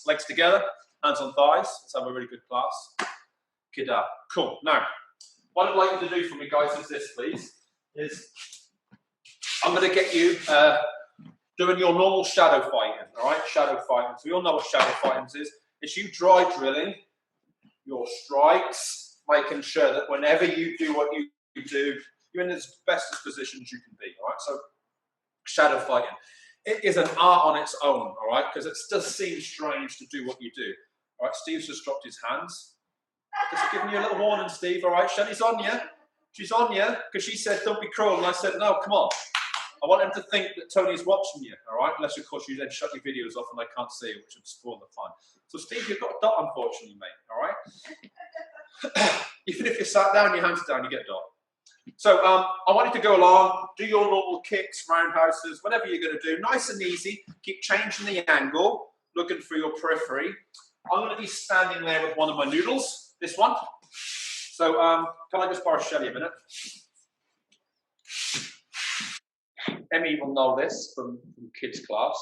Legs together, hands on thighs. Let's have a really good class. Kida. Cool. Now, what I'd like you to do for me, guys, is this, please. I'm going to get you doing your normal shadow fighting, all right? Shadow fighting. So we all know what shadow fighting is. It's you dry drilling your strikes, making sure that whenever you do what you do, you're in as best as positions you can be, all right? So shadow fighting. It is an art on its own, all right? Because it does seem strange to do what you do. All right, Steve's just dropped his hands. Just giving you a little warning, Steve, all right? Shelley's on you. She's on you, because she said, don't be cruel. And I said, no, come on. I want him to think that Tony's watching you, all right? Unless, of course, you then shut your videos off and they can't see it, which would spoil the fun. So, Steve, you've got a dot, unfortunately, mate, all right? Even if you're sat down, your hands are down, you get a dot. So, I want you to go along, do your normal kicks, roundhouses, whatever you're going to do. Nice and easy. Keep changing the angle, looking for your periphery. I'm going to be standing there with one of my noodles, this one. So, can I just borrow Shelley a minute? Emmy will know this from kids' class.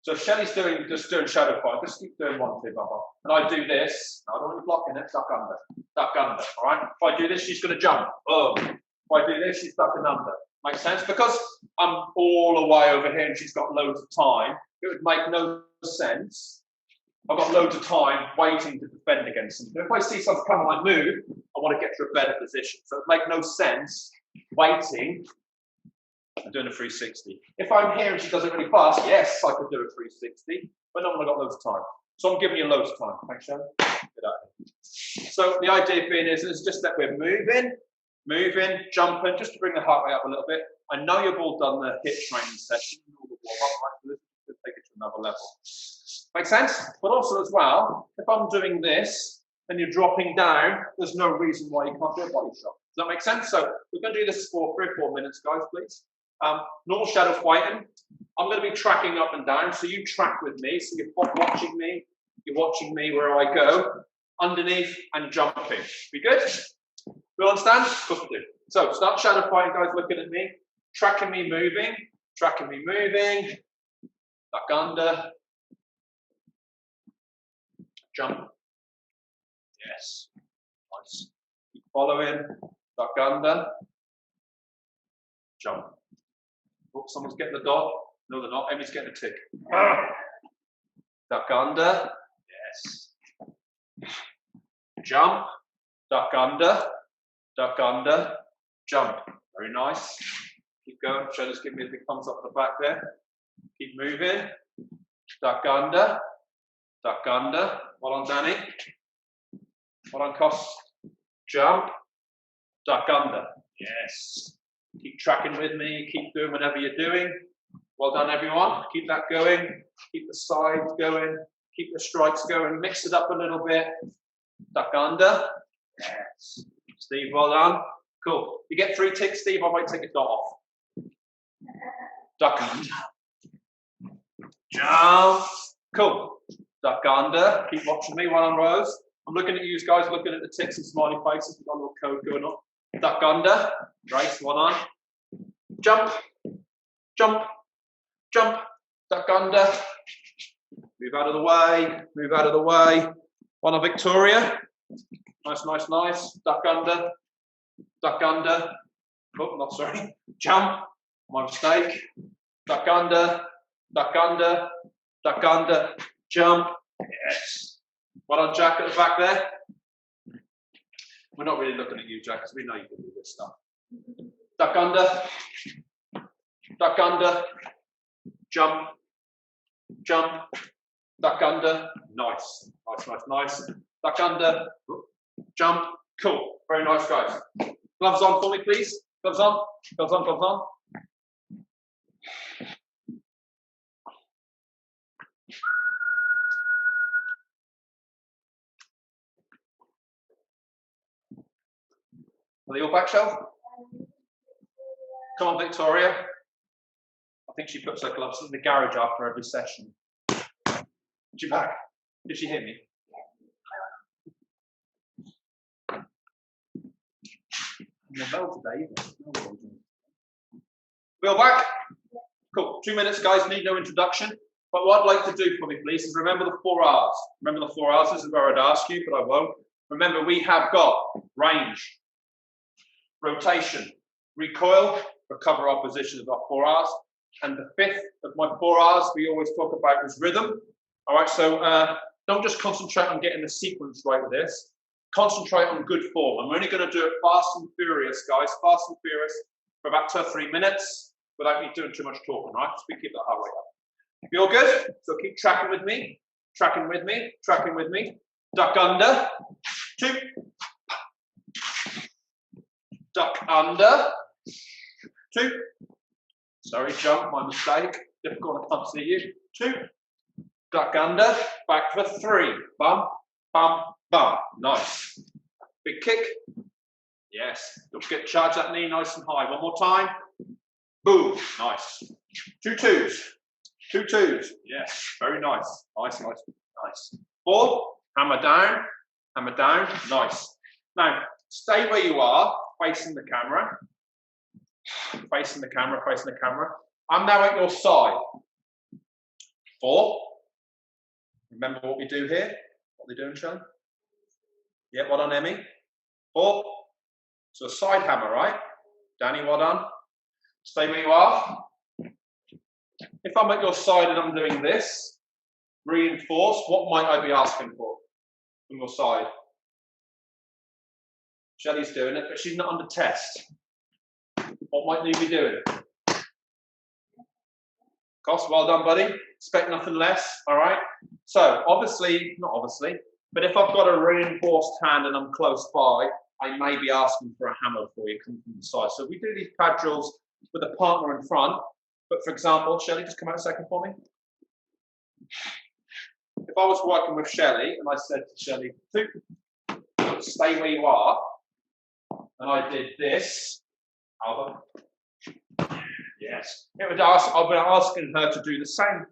So Shelley's just doing shadow fight. Just keep doing one, two, blah, blah. And I do this. I don't want you blocking it. Duck under. Duck under. All right. If I do this, she's going to jump. Oh. If I do this, she's ducking under. Makes sense? Because I'm all the way over here and she's got loads of time. It would make no sense. I've got loads of time waiting to defend against something. If I see something come and I move, I want to get to a better position. So it would make no sense waiting. I'm doing a 360. If I'm here and she does it really fast, yes, I could do a 360, but not when I've got loads of time. So I'm giving you loads of time. Thanks, Sharon. So the idea being is just that we're moving, jumping, just to bring the heart rate up a little bit. I know you've all done the HIIT training session, all the warm-up, right? So this is take it to another level. Make sense? But also as well, if I'm doing this and you're dropping down, there's no reason why you can't do a body shot. Does that make sense? So we're going to do this for 3 or 4 minutes, guys, please. Normal shadow fighting. I'm going to be tracking up and down, so you track with me. So you're watching me. You're watching me where I go, underneath and jumping. We good? We understand? Of course we do. So start shadow fighting, guys. Looking at me, tracking me moving, duck under, jump. Yes, nice. Keep following, duck under, jump. Oh, someone's getting the dot. No, they're not. Emmy's getting a tick. Duck under. Yes. Jump. Duck under. Duck under. Jump. Very nice. Keep going. Shadow's giving me a big thumbs up at the back there. Keep moving. Duck under. Duck under. Well on, Danny. Well on, Cost. Jump. Duck under. Yes. Keep tracking with me, keep doing whatever you're doing. Well done, everyone. Keep that going. Keep the sides going. Keep the strikes going. Mix it up a little bit. Duck under. Yes. Steve, well done. Cool. You get 3 ticks, Steve, I might take a dot off. Duck under. Jump. Cool. Duck under. Keep watching me while I'm Rose. I'm looking at you guys, looking at the ticks and smiley faces. We've got a little code going on. Duck under, right, one on. Jump, jump, jump, duck under. Move out of the way. One on Victoria. Nice, nice, nice. Duck under. Oh, not sorry. Jump, my mistake. Duck under, jump. Yes. Well on, Jack, at the back there. We're not really looking at you, Jack, because we know you can do this stuff. Duck under, jump, duck under, nice. Duck under, jump, cool. Very nice, guys. Gloves on for me, please. Gloves on. Are they all back, Shelf? Come on, Victoria. I think she puts her gloves in the garage after every session. She back? Did she hear me? No bell today, either. We all back? Cool. 2 minutes, guys. Need no introduction. But what I'd like to do for me, please, is remember the 4 R's. Remember the 4 R's. This is where I'd ask you, but I won't. Remember, we have got range, rotation, recoil, recover our position of our 4 R's. And the 5th of my 4 R's we always talk about is rhythm. All right, so don't just concentrate on getting the sequence right with this. Concentrate on good form. I'm only going to do it fast and furious, guys. Fast and furious for about 2 or 3 minutes without me doing too much talking, right? Just keep that heart rate up. You all good? So keep tracking with me. Tracking with me. Tracking with me. Duck under. 2. Duck under. 2. Sorry, jump, my mistake. Difficult, I can't see you. 2. Duck under. Back for 3. Bum, bum, bum. Nice. Big kick. Yes. Don't forget to charge that knee nice and high. One more time. Boom. Nice. 2 twos. 2 twos. Yes. Very nice. Nice, nice, nice. 4. Hammer down. Hammer down. Nice. Now, stay where you are, facing the camera. Facing the camera, facing the camera. I'm now at your side. 4. Remember what we do here? What are they doing, Sean? Yeah, well done, Emmy. 4. So a side hammer, right? Danny, well done. Stay where you are. If I'm at your side and I'm doing this, reinforce, what might I be asking for from your side? Shelley's doing it, but she's not under test. What might you be doing? Cost, well done, buddy. Expect nothing less, all right? So, obviously, not obviously, but if I've got a reinforced hand and I'm close by, I may be asking for a hammer for you coming from the side. So we do these pad drills with a partner in front. But for example, Shelley, just come out a second for me. If I was working with Shelley and I said to Shelley, stay where you are, and I did this, Albert, yes, I'll be asking her to do the same.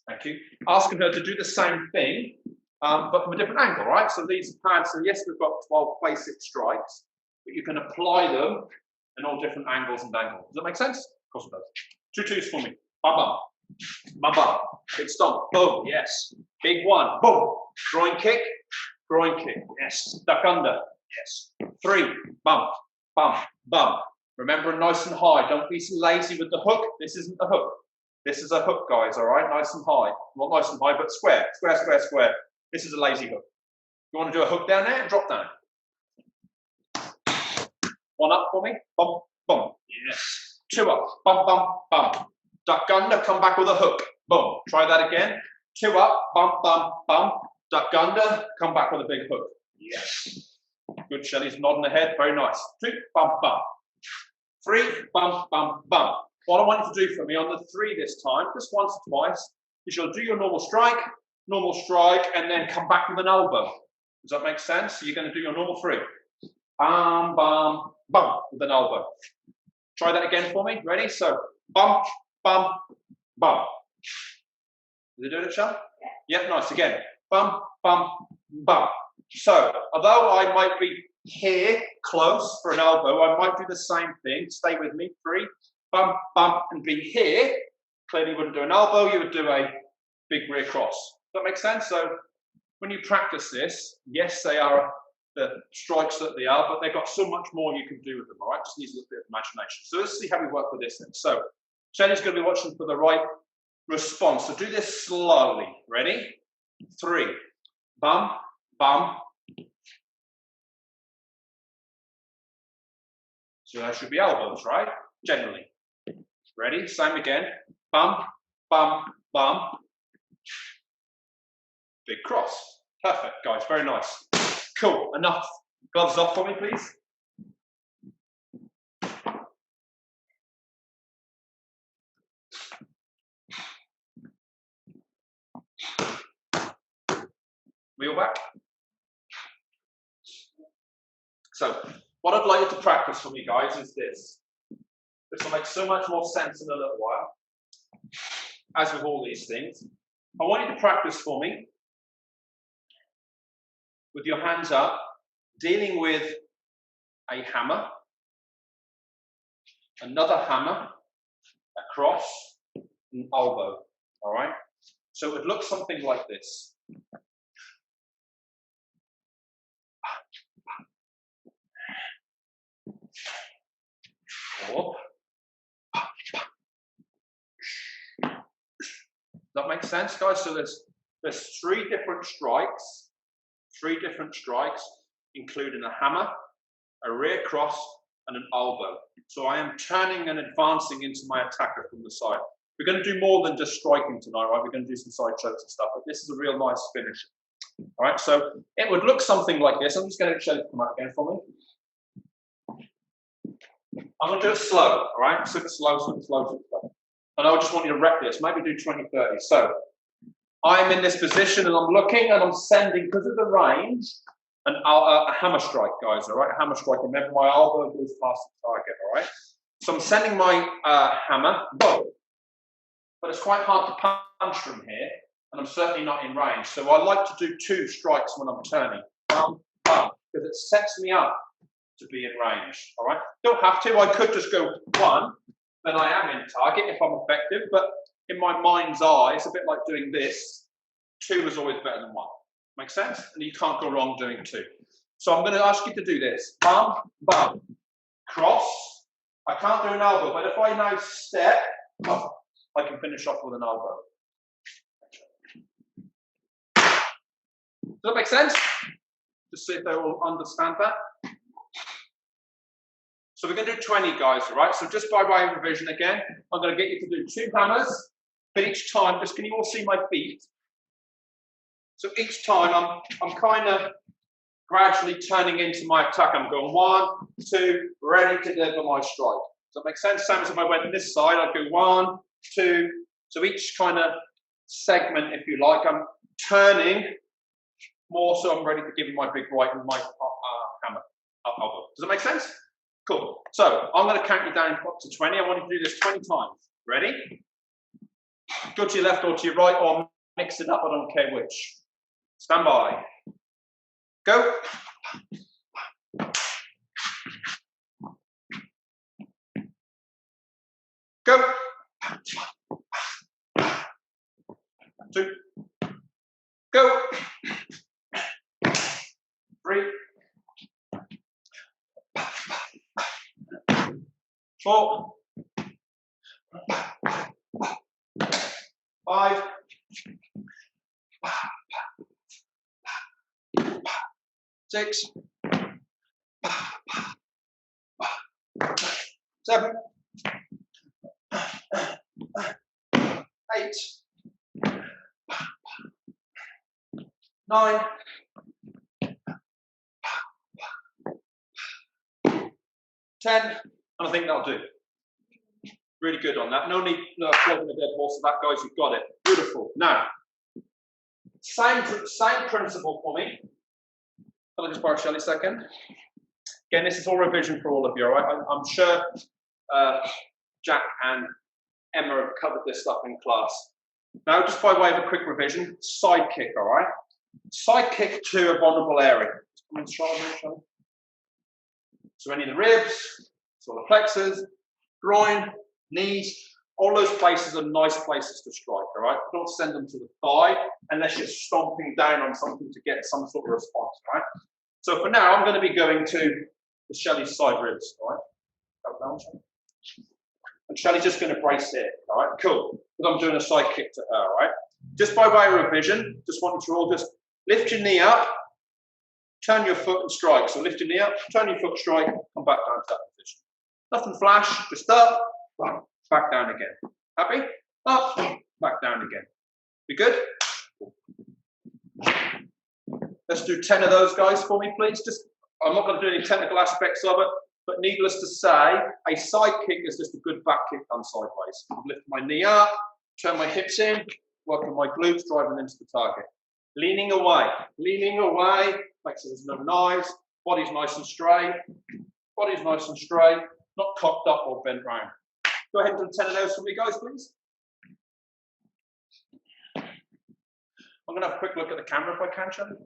Thank you. Asking her to do the same thing, but from a different angle, right? So these are pads. So yes, we've got 12 basic strikes, but you can apply them in all different angles and angles. Does that make sense? Of course it does. 2 twos for me. Bum bum. Bum bum. Big stomp. Boom. Yes. Big one. Boom. Groin kick. Groin kick. Yes. Duck under. Yes. 3. Bump. Bump. Bump. Remember, nice and high. Don't be lazy with the hook. This isn't the hook. This is a hook, guys. All right. Nice and high. Not nice and high, but square. Square, square, square. This is a lazy hook. You want to do a hook down there and drop down. 1 up for me. Bump. Bump. Yes. 2 up, bum, bum, bum. Duck under, come back with a hook. Boom. Try that again. 2 up, bum, bum, bum. Duck under, come back with a big hook. Yes. Good, Shelley's nodding her head. Very nice. 2, bum, bum. 3, bum, bum, bum. What I want you to do for me on the 3 this time, just once or twice, is you'll do your normal strike, and then come back with an elbow. Does that make sense? So you're going to do your normal 3. Bum, bum, bum, with an elbow. Try that again for me. Ready? So, bump, bump, bump. Is it doing it, Sean? Yeah. Yep, nice. Again. Bump, bump, bump. So, although I might be here, close for an elbow, I might do the same thing. Stay with me. 3, bump, bump, and be here. Clearly, you wouldn't do an elbow. You would do a big rear cross. Does that make sense? So, when you practice this, yes, they are the strikes that they are, but they've got so much more you can do with them, all right? Just needs a little bit of imagination. So let's see how we work with this then. So Shelley's going to be watching for the right response. So do this slowly. Ready? 3. Bum, bum. So that should be elbows, right? Generally. Ready? Same again. Bum, bum, bum. Big cross. Perfect, guys. Very nice. Cool, enough. Gloves off for me, please. Wheel back. So, what I'd like you to practice for me, guys, is this. This will make so much more sense in a little while, as with all these things. I want you to practice for me with your hands up, dealing with a hammer, another hammer, a cross, an elbow, all right? So it would look something like this. Or, does that make sense, guys? So there's three different strikes, including a hammer, a rear cross, and an elbow. So I am turning and advancing into my attacker from the side. We're going to do more than just striking tonight, right? We're going to do some side chokes and stuff, but this is a real nice finish. All right, so it would look something like this. I'm just going to show you to come out again for me. I'm going to do it slow, all right? Super slow, super slow, super slow. And I just want you to rep this, maybe do 20, 30. So I'm in this position and I'm looking and I'm sending, because of the range, a hammer strike, guys, all right? A hammer strike. Remember, my elbow goes past the target, all right? So I'm sending my hammer, whoa, but it's quite hard to punch from here, and I'm certainly not in range. So I like to do 2 strikes when I'm turning, because it sets me up to be in range, all right? Don't have to. I could just go 1, then I am in target if I'm effective, but in my mind's eye, it's a bit like doing this. 2 is always better than 1. Make sense? And you can't go wrong doing 2. So I'm going to ask you to do this. Bum, bum, cross. I can't do an elbow, but if I now step, I can finish off with an elbow. Does that make sense? Just see if they all understand that. So we're going to do 20, guys, all right? So just by way of revision again, I'm going to get you to do 2 hammers, but each time, just can you all see my feet? So each time I'm kind of gradually turning into my attack. I'm going 1, 2, ready to deliver my strike. Does that make sense? Same as if I went on this side, I'd go 1, 2. So each kind of segment, if you like, I'm turning more so I'm ready to give you my big right and my hammer. Elbow. Does that make sense? Cool. So I'm going to count you down up to 20. I want you to do this 20 times. Ready? Go to your left or to your right, or mix it up. I don't care which. Stand by. Go. Go. 2. Go. 3. 4. 5. 6. 7. 8. 9. 10. And I think that'll do. Really good on that. No need flogging a dead horse of that, guys. You've got it. Beautiful. Now, same principle for me. I'll just borrow Shelley a second. Again, this is all revision for all of you, all right? I'm sure Jack and Emma have covered this stuff in class. Now, just by way of a quick revision, side kick, all right? Side kick to a vulnerable area. Come in strong, Shelley. So any of the ribs, solar plexus, groin, knees, all those places are nice places to strike, all right? Don't send them to the thigh unless you're stomping down on something to get some sort of response, all right? So for now, I'm going to be going to the Shelley's side ribs, all right? And Shelley's just going to brace it, all right? Cool. Because I'm doing a side kick to her, all right? Just by way of revision, just want you to all just lift your knee up, turn your foot and strike. So lift your knee up, turn your foot, strike, come back down to that position. Nothing flash, just up, back down again. Happy? Up, back down again. We good? Let's do 10 of those guys for me, please. Just, I'm not going to do any technical aspects of it, but needless to say, a side kick is just a good back kick done sideways. I lift my knee up, turn my hips in, working my glutes, driving into the target. Leaning away, make sure there's no knives, body's nice and straight, not cocked up or bent round. Go ahead and do 10 of those for me, guys, please. I'm going to have a quick look at the camera if I can, Shelley.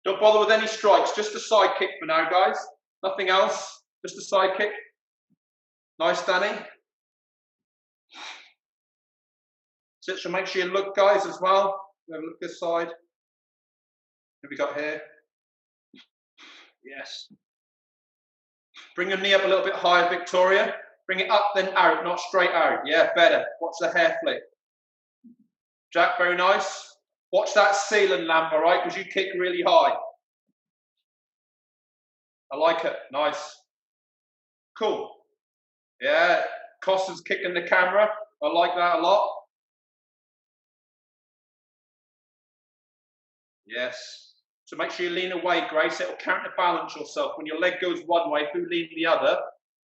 Don't bother with any strikes, just a side kick for now, guys. Nothing else, just a side kick. Nice, Danny. So make sure you look, guys, as well. Have a look this side. What have we got here? Yes. Bring your knee up a little bit higher, Victoria. Bring it up, then out, not straight out. Yeah, better. Watch the hair flick. Jack, very nice. Watch that ceiling lamp, all right, because you kick really high. I like it. Nice. Cool. Yeah, Costa's kicking the camera. I like that a lot. Yes. So make sure you lean away, Grace. It'll counterbalance yourself. When your leg goes one way, if you lean the other,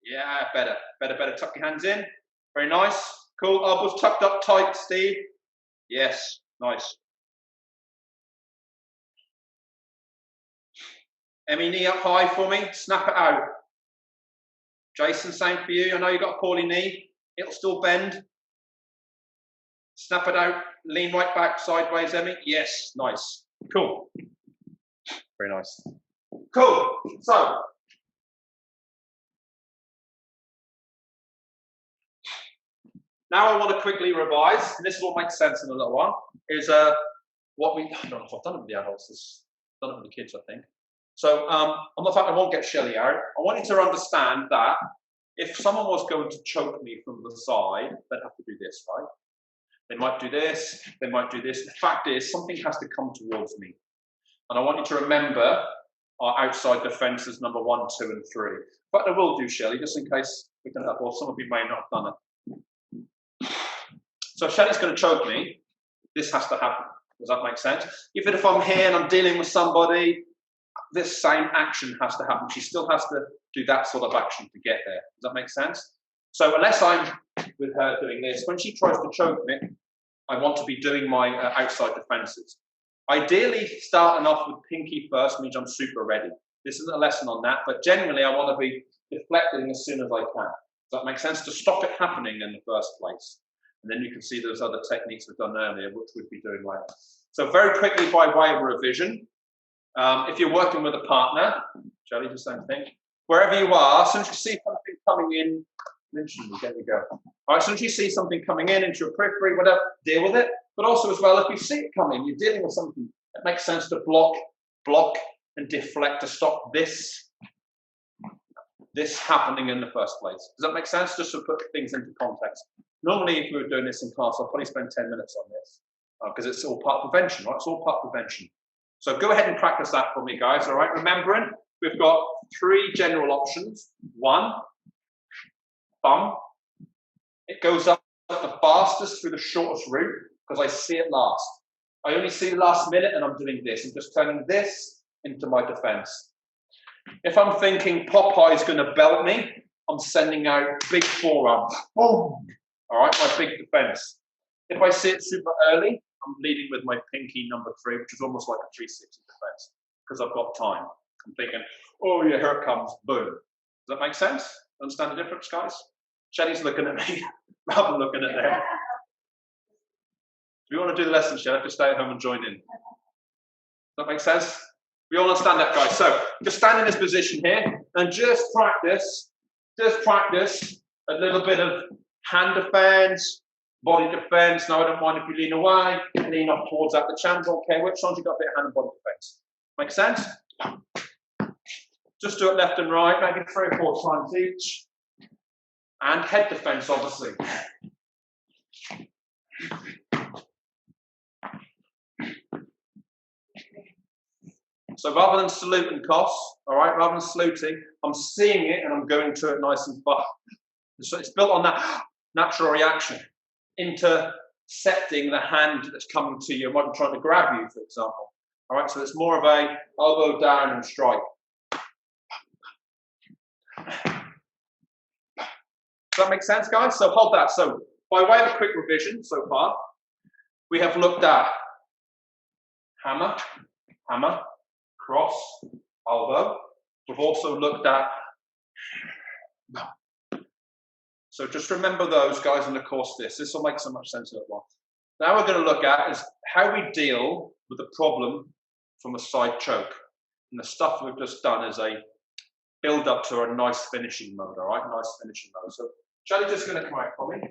yeah, better, better, better. Tuck your hands in. Very nice. Cool. Elbows tucked up tight, Steve. Yes. Nice. Emmy, knee up high for me. Snap it out. Jason, same for you. I know you've got a poorly knee. It'll still bend. Snap it out. Lean right back sideways, Emmy. Yes. Nice. Cool. Very nice. Cool. So, now I want to quickly revise, and this is what makes sense in a little while, is what we, I don't know if I've done it with the adults, I've done it with the kids, I think. So, on the fact I won't get Shelley out, I want you to understand that if someone was going to choke me from the side, they'd have to do this, right? They might do this, they might do this. The fact is, something has to come towards me. And I want you to remember our outside defences, number 1, 2, and 3. But I will do, Shelley, just in case we can help, or some of you may not have done it. So if Shelley's going to choke me, this has to happen. Does that make sense? Even if I'm here and I'm dealing with somebody, this same action has to happen. She still has to do that sort of action to get there. Does that make sense? So unless I'm with her doing this, when she tries to choke me, I want to be doing my outside defences. Ideally, starting off with pinky first means I'm super ready. This isn't a lesson on that, but generally I want to be deflecting as soon as I can. Does that make sense? To stop it happening in the first place. And then you can see those other techniques we've done earlier, which we'll be doing later. So very quickly, by way of revision, if you're working with a partner, Shelley, the same thing. Wherever you are, as soon as you see something coming in, literally, there we go. All right, as soon as you see something coming in into your periphery, whatever, deal with it. But also as well, if you see it coming, you're dealing with something, it makes sense to block, and deflect to stop this happening in the first place. Does that make sense? Just to put things into context. Normally, if we were doing this in class, I'll probably spend 10 minutes on this because it's all part of prevention, right? It's all part of prevention. So go ahead and practice that for me, guys, all right? Remembering, we've got 3 general options. 1, thumb. It goes up the fastest through the shortest route because I see it last. I only see the last minute and I'm doing this. I'm just turning this into my defense. If I'm thinking Popeye's going to belt me, I'm sending out big forearm. Boom. All right, my big defense. If I see it super early, I'm leading with my pinky number 3, which is almost like a 360 defense because I've got time. I'm thinking, oh yeah, here it comes, boom. Does that make sense? Understand the difference, guys? Shelley's looking at me, rather than looking at them. If you want to do the lesson, Shelley, just stay at home and join in. Does that make sense? We all understand that, guys. So just stand in this position here and just practice a little bit of hand defense, body defense. Now, I don't mind if you lean away, lean up towards that. The channel's okay. Which ones you got a bit of hand and body defense? Make sense? Just do it left and right, maybe 3 or 4 times each. And head defense, obviously. So rather than salute and cost, all right, rather than saluting, I'm seeing it and I'm going to it nice and fast. So it's built on that natural reaction, intercepting the hand that's coming to you. It might be trying to grab you, for example. All right, so it's more of a elbow down and strike. Does that make sense, guys? So hold that. So by way of a quick revision so far, we have looked at hammer, hammer, cross, elbow. We've also looked at, so just remember those, guys, and of course this will make so much sense at once. Now we're going to look at is how we deal with the problem from a side choke. And the stuff we've just done is a build up to a nice finishing mode, all right? Nice finishing mode. So Shelley's just going to come out for me.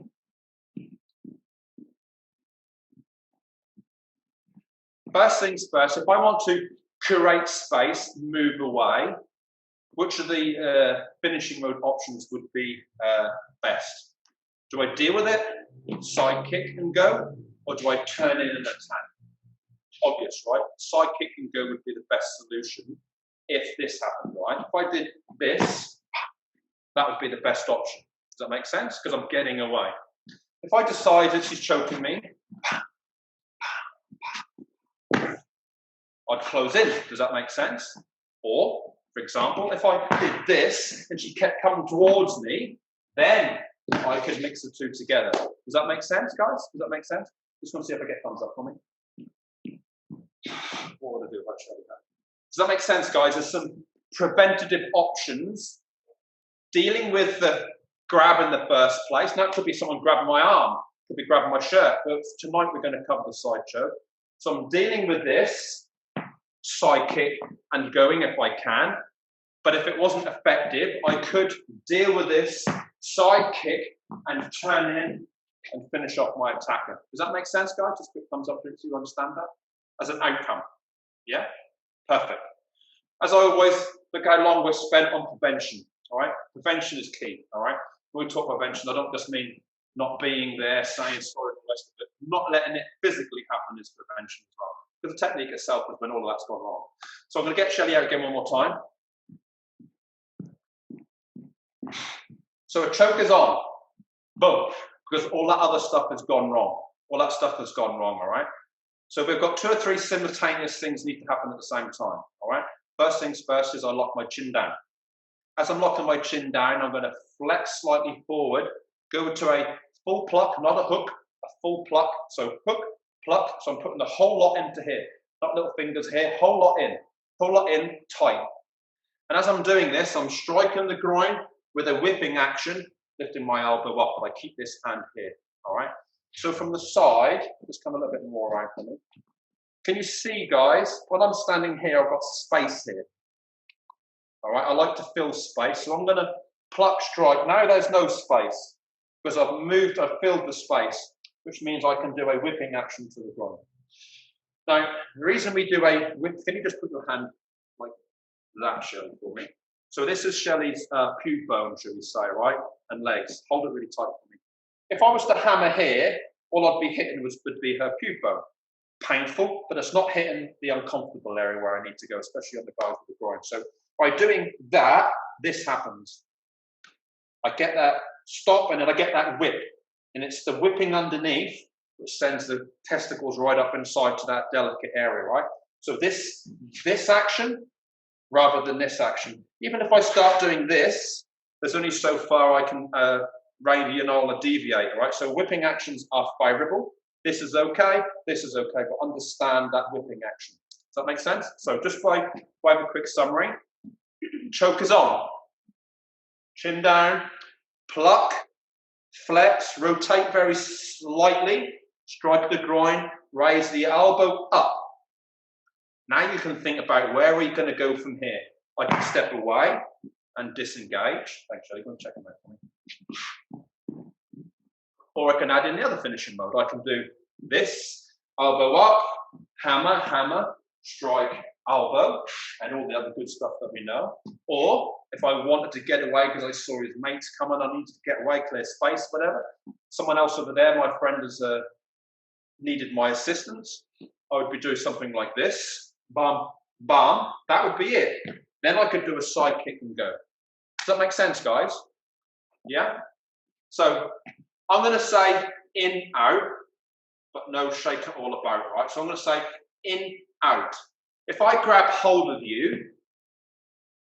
First things first, if I want to create space, move away, which of the finishing mode options would be best? Do I deal with it, side kick and go, or do I turn in and attack? Obvious, right? Side kick and go would be the best solution if this happened, right? If I did this, that would be the best option. Does that make sense? Because I'm getting away. If I decided she's choking me, I'd close in. Does that make sense? Or, for example, if I did this and she kept coming towards me, then I could mix the two together. Does that make sense, guys? Does that make sense? Just want to see if I get thumbs up for me. What would I do if I show you that? Does that make sense, guys? There's some preventative options dealing with the grab in the first place. Now, it could be someone grabbing my arm, could be grabbing my shirt, but tonight we're going to cover the side choke. So I'm dealing with this, side kick and going if I can. But if it wasn't effective, I could deal with this, side kick and turn in and finish off my attacker. Does that make sense, guys? Just quick thumbs up so you understand that as an outcome. Yeah? Perfect. As I always, look how long we're spent on prevention. All right? Prevention is key. All right? When we talk prevention, I don't just mean not being there, saying sorry, the rest of it. Not letting it physically happen is prevention as well. Because the technique itself is when all of that's gone wrong. So I'm going to get Shelley out again one more time. So a choke is on. Boom. Because all that other stuff has gone wrong. All that stuff has gone wrong, all right? So we've got 2 or 3 simultaneous things need to happen at the same time, all right? First things first is I lock my chin down. As I'm locking my chin down, I'm going to flex slightly forward, go to a full pluck, not a hook, a full pluck. So hook, pluck. So I'm putting the whole lot into here, not little fingers here, whole lot in, tight. And as I'm doing this, I'm striking the groin with a whipping action, lifting my elbow up, but I keep this hand here, all right? So from the side, just come a little bit more around for me. Can you see, guys, when I'm standing here, I've got space here. All right, I like to fill space, so I'm gonna pluck, strike. Now there's no space, because I've filled the space, which means I can do a whipping action to the groin. Now, the reason we do a whip, can you just put your hand like that, Shelley, for me? So this is Shelley's pube bone, shall we say, right? And legs. Hold it really tight for me. If I was to hammer here, all I'd be hitting would be her pube bone. Painful, but it's not hitting the uncomfortable area where I need to go, especially on the guys with the groin. So by doing that, this happens. I get that stop and then I get that whip. And it's the whipping underneath which sends the testicles right up inside to that delicate area, right? So this action rather than this action. Even if I start doing this, there's only so far I can radial deviate, right? So whipping actions are favorable. This is okay, but understand that whipping action. Does that make sense? So just by a quick summary, choke is on, chin down, pluck, flex, rotate very slightly, strike the groin, raise the elbow up. Now you can think about where are we going to go from here. I can step away and disengage. Thanks, Shelley. Go and check them out for me. Or I can add in the other finishing mode. I can do this, elbow up, hammer, hammer, strike, elbow, and all the other good stuff that we know. Or if I wanted to get away because I saw his mates coming, I needed to get away, clear space, whatever. Someone else over there, my friend, has needed my assistance. I would be doing something like this. Bam, bam. That would be it. Then I could do a side kick and go. Does that make sense, guys? Yeah? So I'm going to say in, out, but no shake it all about, right? So I'm going to say in, out. If I grab hold of you,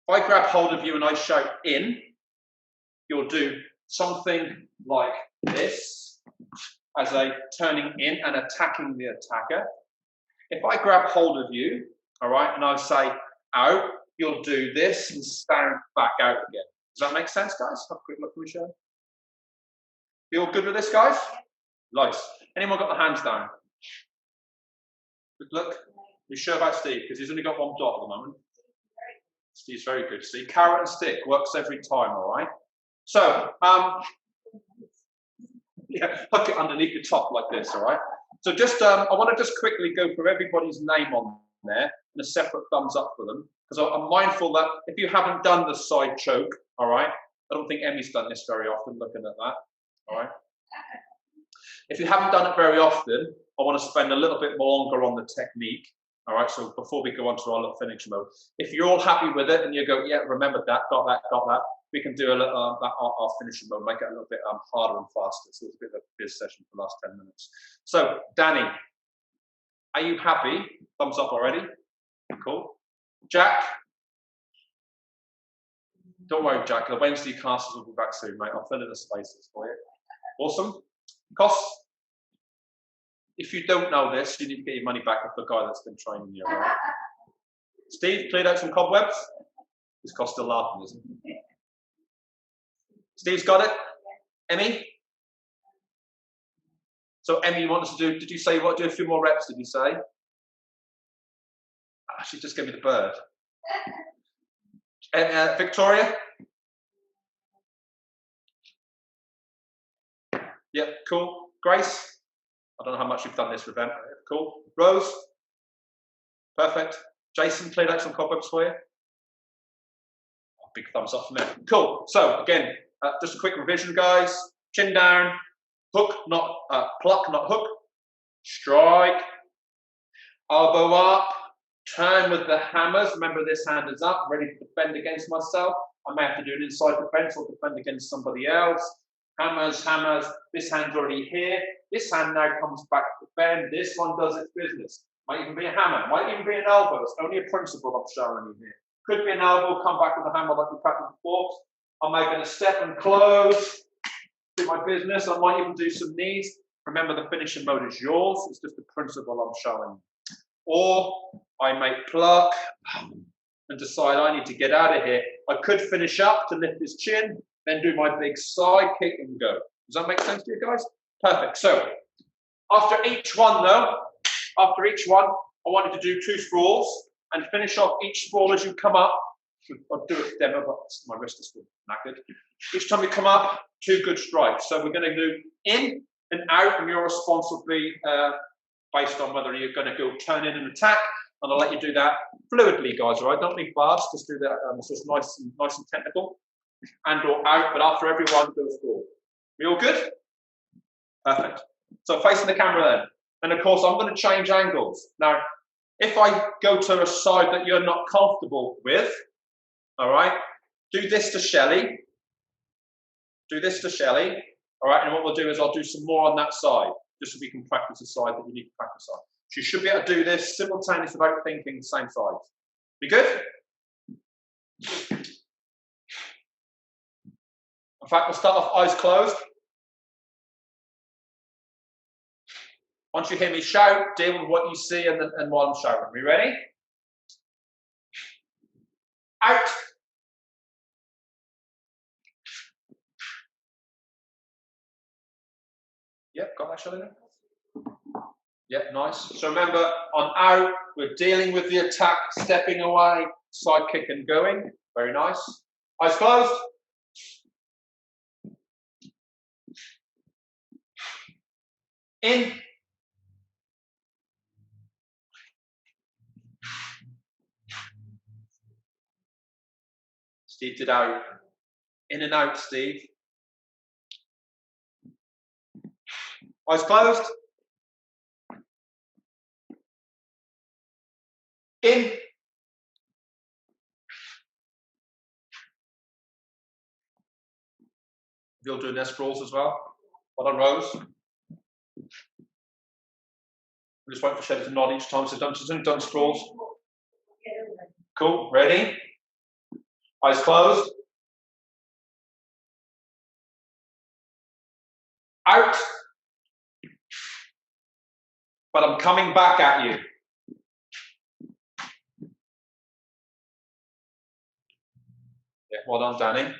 and I shout in, you'll do something like this as a turning in and attacking the attacker. If I grab hold of you, all right, and I say out, you'll do this and stand back out again. Does that make sense, guys? Have a quick look, Michelle. You all good with this, guys? Nice. Anyone got the hands down? Good look. We sure about Steve, because he's only got one dot at the moment. Steve's very good. See, carrot and stick works every time, all right? So, yeah, hook it underneath your top like this, all right? So just, I want to just quickly go through everybody's name on there and a separate thumbs up for them, because I'm mindful that if you haven't done the side choke, all right? I don't think Emmy's done this very often, looking at that, all right? If you haven't done it very often, I want to spend a little bit more longer on the technique. All right, so before we go on to our little finish mode, if you're all happy with it and you go, yeah, remembered that, got that, we can do a little our finishing mode, make it a little bit harder and faster. So it's a bit of a biz session for the last 10 minutes. So, Danny, are you happy? Thumbs up already. Cool. Jack, don't worry, Jack. The Wednesday classes will be back soon, mate. I'll fill in the spaces for you. Awesome. Cos, if you don't know this, you need to get your money back off the guy that's been training you. Right? Steve, cleared out some cobwebs? This Cos still laughing, isn't he? Steve's got it? Emmy? So Emmy, you want us to do, did you say you want to do a few more reps, did you say? Ah, she just gave me the bird. Victoria? Yep, cool. Grace? I don't know how much you've done this with them. Cool. Rose? Perfect. Jason, cleared out some cobwebs for you? Oh, big thumbs up from there. Cool. So, again, just a quick revision, guys. Chin down. Hook, not pluck, not hook. Strike. Elbow up. Turn with the hammers. Remember, this hand is up, ready to defend against myself. I may have to do an inside defense or defend against somebody else. Hammers, hammers. This hand's already here. This hand now comes back to defend. This one does its business. Might even be a hammer. Might even be an elbow. It's only a principle I'm showing you here. Could be an elbow. Come back with a hammer like we practiced before. I'm making a step and close. Do my business. I might even do some knees. Remember, the finishing mode is yours. It's just a principle I'm showing you. Or I may pluck and decide I need to get out of here. I could finish up to lift his chin, then do my big side kick and go. Does that make sense to you guys? Perfect. So after each one though, I wanted to do 2 sprawls and finish off each sprawl as you come up. I'll do it demo, but my wrist is still knackered. Each time you come up, 2 good strikes. So we're going to do in and out, and you're responsibly based on whether you're going to go turn in and attack. And I'll let you do that fluidly, guys. All right, don't be fast. Just do that. It's just nice and technical. And or out, but after every one, do a sprawl. We all good? Perfect. So facing the camera then. And of course, I'm going to change angles. Now, if I go to a side that you're not comfortable with, all right, do this to Shelley. Do this to Shelley. All right, and what we'll do is I'll do some more on that side, just so we can practice the side that you need to practice on. So you should be able to do this simultaneously without thinking the same sides. Be good? In fact, we'll start off eyes closed. Once you hear me shout, deal with what you see and while I'm shouting. Are we ready? Out. Yep, got that, Shelley? Yep, nice. So remember, on out, we're dealing with the attack, stepping away, side kick and going. Very nice. Eyes closed. In. Steve did out. In and out, Steve. Eyes closed. In. You'll do their sprawls as well. Well done, Rose. I'm just waiting for Shelley to nod each time. So done sprawls. Cool. Ready? Eyes closed. Out. But I'm coming back at you. Yeah, well done, Danny.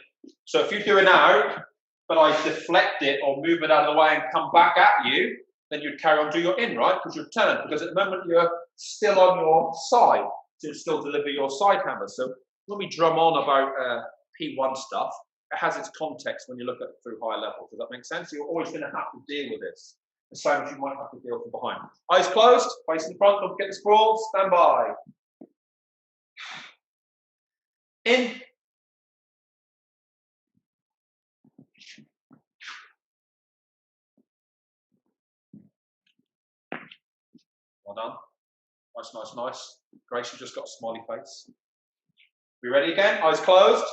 So if you do it out, but I deflect it or move it out of the way and come back at you, then you'd carry on, do your in, right? Because you've turned. Because at the moment you're still on your side, to still deliver your side hammer. So when we drum on about P1 stuff, it has its context when you look at it through higher levels. Does that make sense? You're always going to have to deal with this. The same as you might have to deal from behind. Eyes closed, facing the front, don't forget the sprawl, stand by. In. Well done. Nice, nice, nice. Grace, you just got a smiley face. We ready again? Eyes closed.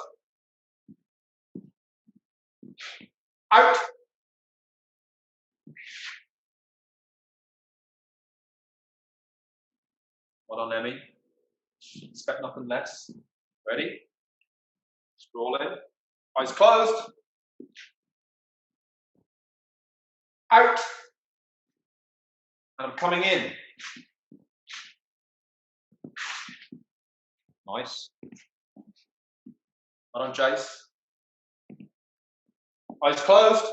Out. Well done, Emmy. Expect nothing less. Ready? Sprawl in. Eyes closed. Out. And I'm coming in. Nice. Well done, Jace. Eyes closed.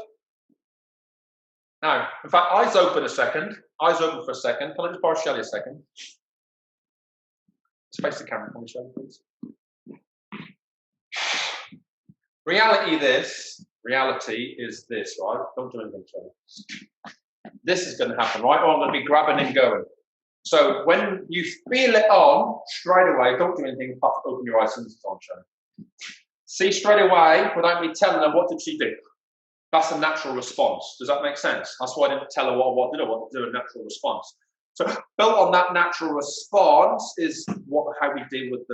Now, in fact, eyes open a second. Eyes open for a second. Can I just borrow Shelley a second? Just face the camera for me, Shelley, please. Reality is this, right? Don't do anything, Shelley. This is going to happen, right? Or I'm going to be grabbing and going. So when you feel it on, straight away, don't do anything, open your eyes and it's on, Shelley. See straight away, without me telling her, what did she do? That's a natural response. Does that make sense? That's why I didn't tell her what to do. I wanted to do a natural response. So built on that natural response is how we deal with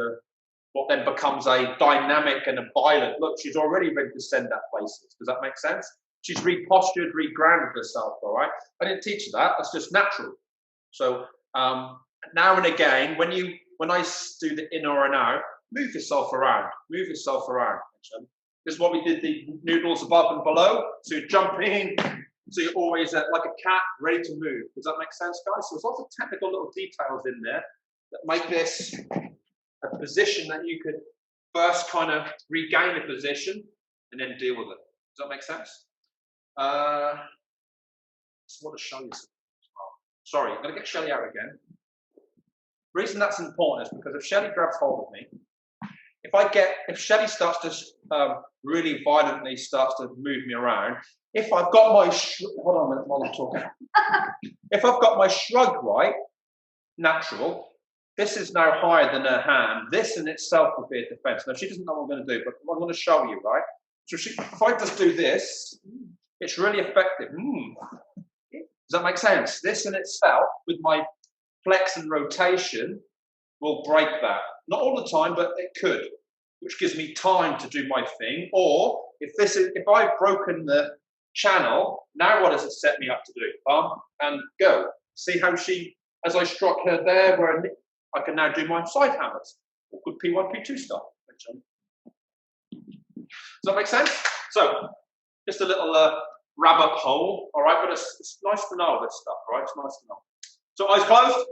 what then becomes a dynamic and a violent. Look, she's already ready to send that places. Does that make sense? She's repostured, regrounded herself, all right? I didn't teach her that. That's just natural. So now and again, when I do the in or an out, move yourself around. Move yourself around. This is what we did the noodles above and below. So you're jumping, so you're always like a cat, ready to move. Does that make sense, guys? So there's lots of technical little details in there that make this a position that you could first kind of regain a position and then deal with it. Does that make sense? I just want to show you something as well. Sorry, I'm going to get Shelley out again. The reason that's important is because if Shelley grabs hold of me, if Shelley starts to really violently starts to move me around, if I've got my hold on a minute while I'm talking. If I've got my shrug right, natural, this is now higher than her hand. This in itself would be a defense. Now she doesn't know what I'm going to do, but I'm going to show you, right? So if I just do this, it's really effective. Does that make sense? This in itself, with my flex and rotation, will break that. Not all the time, but it could, which gives me time to do my thing. Or if I've broken the channel, now what does it set me up to do? Bump and go. See how as I struck her there, where I can now do my side hammers. Or good P1, P2 stuff. Does that make sense? So, just a little rabbit hole, all right? But it's nice to know this stuff, right? It's nice to know. So, eyes closed.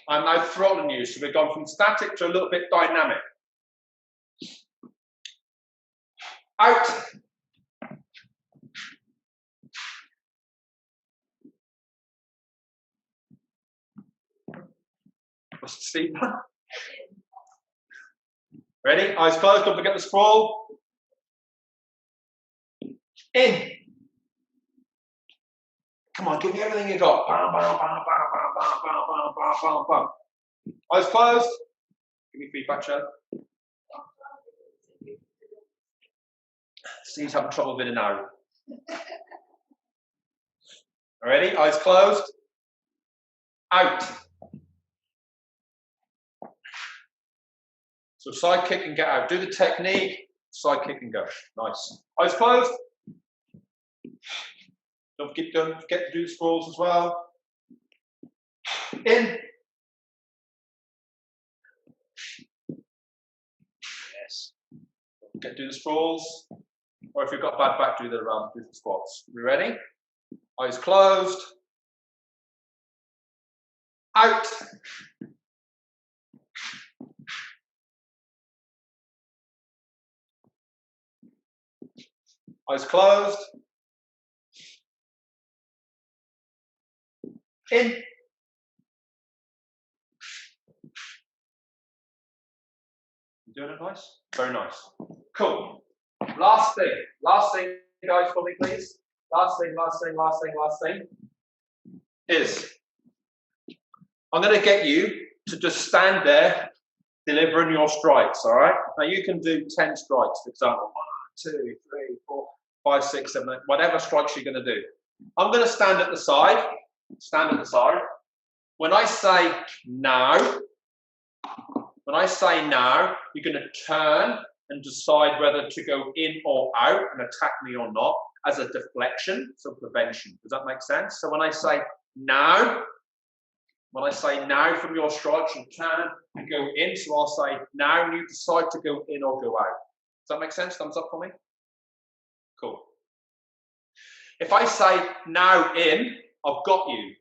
I'm now throttling you, so we've gone from static to a little bit dynamic. Out. What's the speed? Ready? Eyes closed, don't forget the sprawl. In. Come on, give me everything you got. Bam, bam, bam, bam, bam, bam, bam, bam, bam, bam, bam. Eyes closed. Give me feedback, Chad. Steve's having trouble with it now. Ready? Eyes closed. Out. So side kick and get out. Do the technique, side kick and go. Nice. Eyes closed. Don't forget to do the sprawls as well. In. Yes. Don't forget to do the sprawls. Or if you've got bad back, do the squats. We ready? Eyes closed. Out. Eyes closed. In. You doing it nice? Very nice. Cool. Last thing, guys, for me, please. Last thing is I'm going to get you to just stand there delivering your strikes, all right? Now you can do 10 strikes, for example. 1, 2, 3, 4, 5, 6, 7, 8, whatever strikes you're going to do. I'm going to stand at the side. Stand at the side. When I say now, you're going to turn and decide whether to go in or out and attack me or not as a deflection, so prevention. Does that make sense? So when I say now from your strikes, you turn and go in. So I'll say now, and you decide to go in or go out. Does that make sense? Thumbs up for me. Cool. If I say now in, I've got you.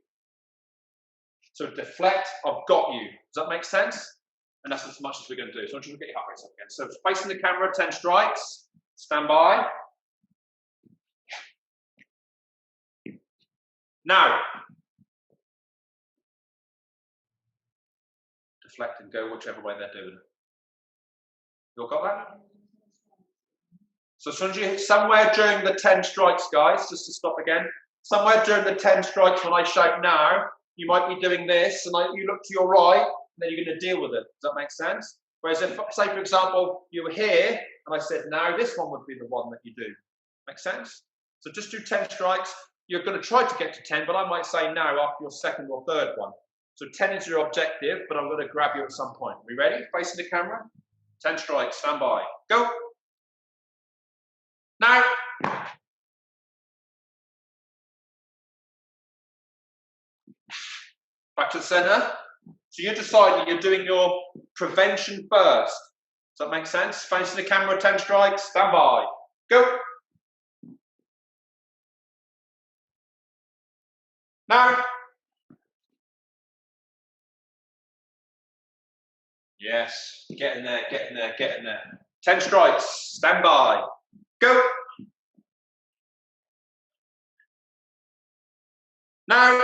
So deflect, I've got you. Does that make sense? And that's as much as we're going to do. So I'm just going to get your heart rate up again. So facing the camera, 10 strikes. Stand by. Now. Deflect and go whichever way they're doing it. You all got that? So somewhere during the 10 strikes, guys, just to stop again, somewhere during the 10 strikes when I shout now, you might be doing this, and you look to your right, and then you're going to deal with it. Does that make sense? Whereas if, say, for example, you were here, and I said, now, this one would be the one that you do. Make sense? So just do 10 strikes. You're going to try to get to 10, but I might say now after your second or third one. So 10 is your objective, but I'm going to grab you at some point. Are we ready? Facing the camera. 10 strikes. Stand by. Go. Now. Back to the center. So you decide that you're doing your prevention first. Does that make sense? Facing the camera, 10 strikes. Stand by. Go. Now. Yes. Get in there, get in there, get in there. 10 strikes. Stand by. Go. Now.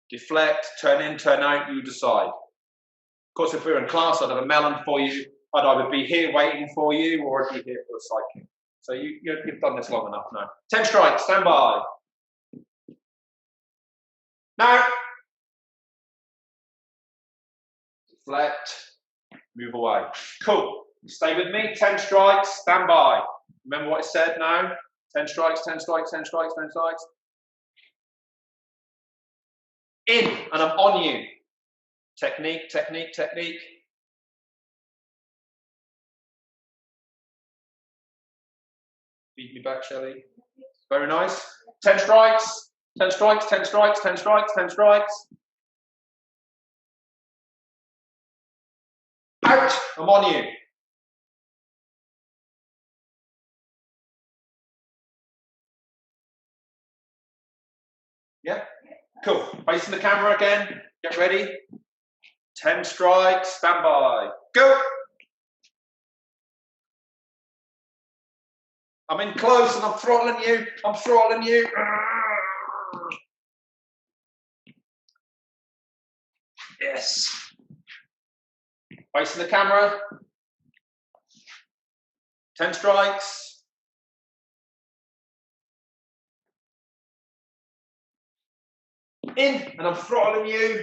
Deflect, turn in, turn out, you decide. Of course, if we were in class, I'd have a melon for you. I'd either be here waiting for you or I'd be here for a cycling. So you've done this long enough now. 10 strikes, stand by. Now. Deflect, move away. Cool. Stay with me, 10 strikes, stand by. Remember what I said now? 10 strikes, 10 strikes, 10 strikes, 10 strikes. In, and I'm on you. Technique, technique, technique. Feed me back, Shelley. Very nice. 10 strikes, 10 strikes, 10 strikes, 10 strikes, 10 strikes. Out, I'm on you. Yeah? Cool. Facing the camera again. Get ready. 10 strikes. Stand by. Go. I'm in close and I'm throttling you. I'm throttling you. Yes. Facing the camera. 10 strikes. In, and I'm throttling you.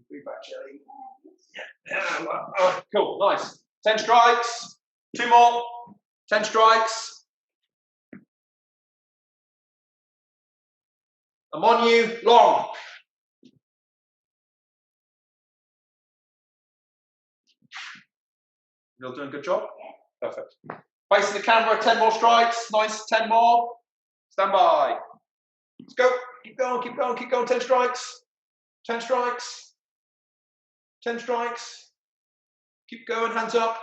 Feedback, Jelly. Yeah. Cool, nice. 10 strikes. 2 more. 10 strikes. I'm on you. Long. You're doing a good job. Perfect. Facing the camera. 10 more strikes. Nice. 10 more. Stand by. Let's go. Keep going, keep going, keep going. 10 strikes. 10 strikes. 10 strikes. Keep going, hands up.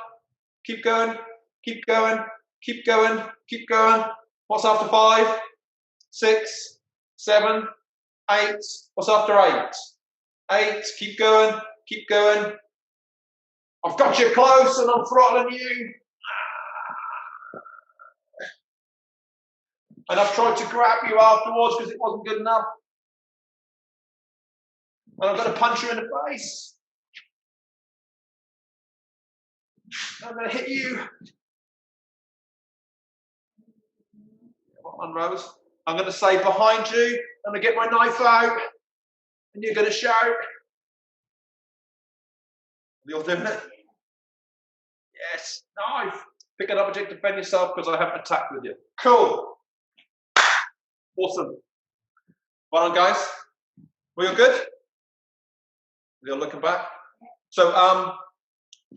Keep going, keep going, keep going, keep going. What's after 5, 6, 7, 8? What's after 8? 8. Keep going, keep going. I've got you close and I'm throttling you. And I've tried to grab you afterwards because it wasn't good enough. And I'm going to punch you in the face. I'm going to hit you. On Rose. I'm going to say behind you. I'm going to get my knife out. And you're going to shout. Are you all doing it? Yes. Knife. Pick an object, defend yourself because I haven't attacked with you. Cool. Awesome. Well done, guys. We all good? We all looking back? So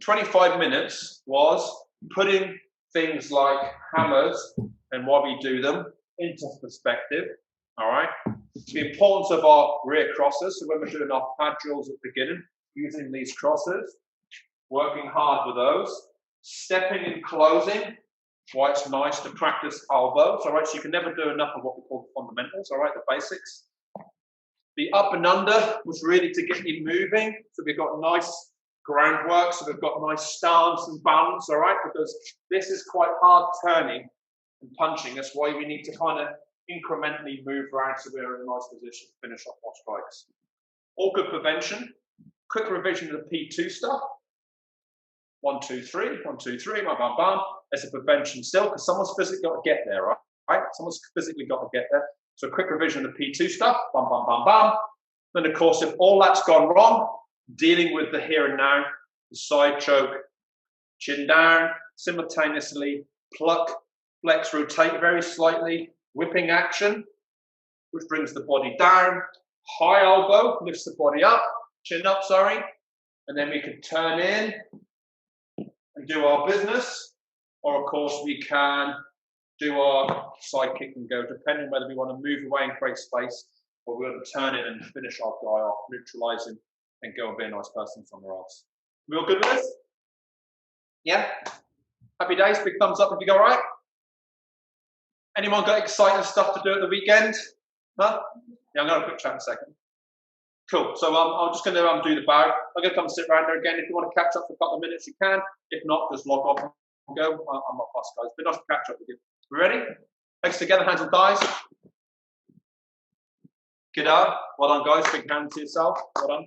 25 minutes was putting things like hammers and why we do them into perspective. All right. The importance of our rear crosses. So when we're doing our pad drills at the beginning, using these crosses, working hard with those, stepping and closing. Why it's nice to practice elbows. All right. So you can never do enough of what we call the fundamentals. All right. The basics. The up and under was really to get you moving. So we've got nice groundwork. So we've got nice stance and balance. All right. Because this is quite hard turning and punching. That's why we need to kind of incrementally move around so we're in a nice position to finish off our strikes. All good prevention. Quick revision of the P2 stuff. 1, 2, 3, 1, 2, 3, bam, bam, bam. There's a prevention still because someone's physically got to get there, right? Someone's physically got to get there. So a quick revision of the P2 stuff, bam, bam, bam, bam. Then of course, if all that's gone wrong, dealing with the here and now, the side choke, chin down, simultaneously pluck, flex, rotate very slightly, whipping action, which brings the body down, high elbow, lifts the body up, chin up, sorry, and then we can turn in and do our business, or of course we can do our side kick and go, depending whether we want to move away and create space, or we're going to turn it and finish our guy off, neutralize him, and go and be a nice person somewhere else. We all good with this? Yeah? Happy days, big thumbs up if you go right. Anyone got exciting stuff to do at the weekend? Huh? Yeah, I'm going to quick chat in a second. Cool. So I'm just going to do the bow. I'm going to come sit around there again. If you want to catch up for a couple of minutes, you can. If not, just log off and go. I'm not fussed, guys. But nice to catch up with you. We ready? Legs together, hands on thighs. Good. Well done, guys. Big hand to yourself. Well done.